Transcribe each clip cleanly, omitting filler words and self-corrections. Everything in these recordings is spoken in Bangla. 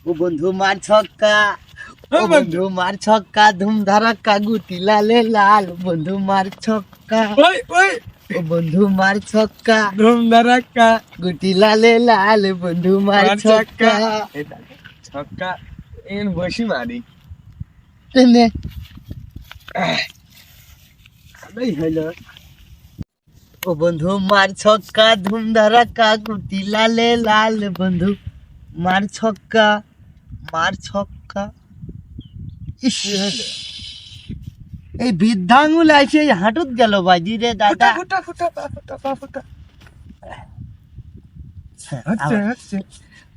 ও বন্ধু মার ছক্কা, ও বন্ধু মার ছক্কা, ধুম ধারাক্কা, গুটি লালে লাল, বন্ধু মার ছক্কা, ওই ওই ও বন্ধু মার ছক্কা, ধুম ধারাক্কা, গুটি লালে লাল, বন্ধু মার মার ছক্কা। এটা ছক্কা এন বসি মারি নে ভালোই হলো। ও বন্ধু মার ছক্কা, ধুম ধারাক্কা, গুটি লালে লাল, বন্ধু মার ছক্কা, মার ছক্কা। ইস, কি হলো? এই বৃদ্ধাঙ্গুল এসে হাঁটুত গেল বাজি রে দাদা। ফুটা ফুটা ফুটা ফুটা পা ফুটা হচ্ছে আবার। হচ্ছে।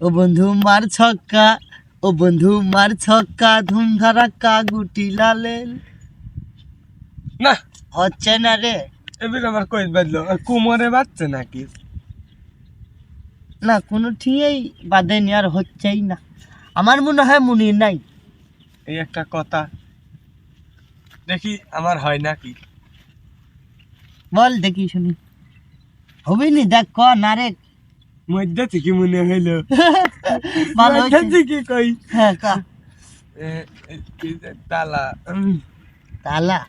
ও বন্ধু মার ছক্কা, ও বন্ধু মার ছক্কা, ধুম ধারাক্কা, গুটি লালে। না হচ্ছে না রে। এবার আমার কই বাজলো কোমরে বাজছে নাকি? না কোনো ঠিকই বাঁধেনি আর হচ্ছেই না। আমার মনে হয় মনে নাই। এই একটা কথা, দেখি আমার হয় নাকি। বল দেখি শুনি। হবে নি দেখ ক না রে। মধ্যে থেকে মনে হইলো ভালো মধ্যে হয়েছে। থেকে কই হ্যাঁ কা কি যে তালা তালা।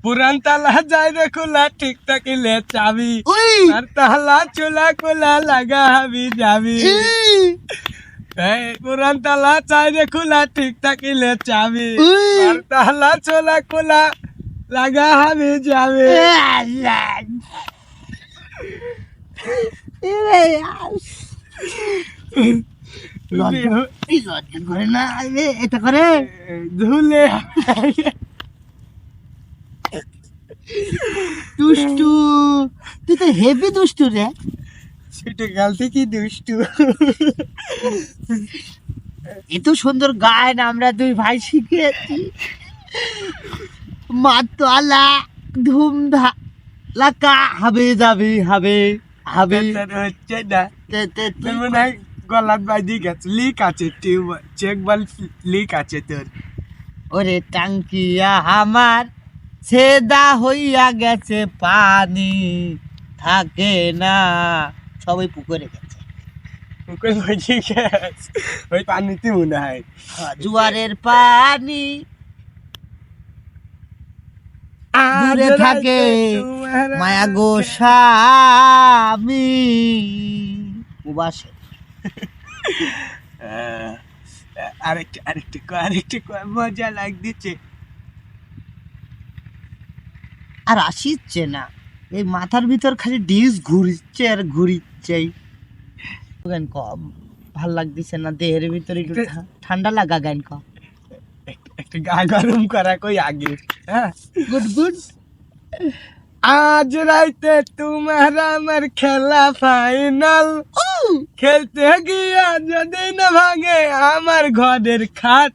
পুরান তালা যায় রে খোলা, ঠিক থাকিলে চাবি, উই আর তালা চোলা খোলা লাগা হাবি যাবি। ই, এই পুরান তালা চাই রে খোলা, ঠিক থাকিলে চাবি, উই। আর তালা চোলা খোলা লাগা হাবি যাবি। লজ্জা করে না রে, এটা করে ধুলে দুষ্টু। তুই তো হেভি দুষ্টু রে। সেটা গালতে কি দুষ্টু। এত সুন্দর গান আমরা দুই ভাই শিখেছি। মাতলা ধুম ধালাকা, হবে যাবে হবে হবে। হচ্ছে না তোর মনে হয় গলার বাইদি গেছে, লিক আছে, টিউব চেক বাল লিক আছে তোর। ওরে টাঙ্কিয়া আমার ছেদা হইয়া গেছে, পানি থাকে না, সবাই পুকুরে গেছে। ওই বইটি গেছে, ওই পানিতে মনে হয়। জুয়ারের পানি দূরে থাকে, মায়া গো স্বামী উবাসে। আরেকটা মজা লাগতেছে। আর আসিচ্ছে না, এই মাথার ভিতর খালি ডিস ঘুরছে আর ঘুরিচ্ছেই। গান ক ভাল লাগতেছে না, দেহের ভিতরে একটু ঠান্ডা লাগা গান ক। একটা গা গরম করা কই আগে। হ্যাঁ, গুড গুড। আজ রাইতে তোমার আমার খেলা ফাইনাল, খেলতে গিয়া যদি না ভাঙে আমার ঘরের খাট,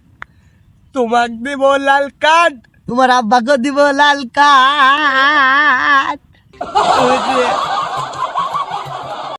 তোমাক দিব লাল কার্ড। তোমার আব্বাকে দিব লাল কার্ড। ওই যে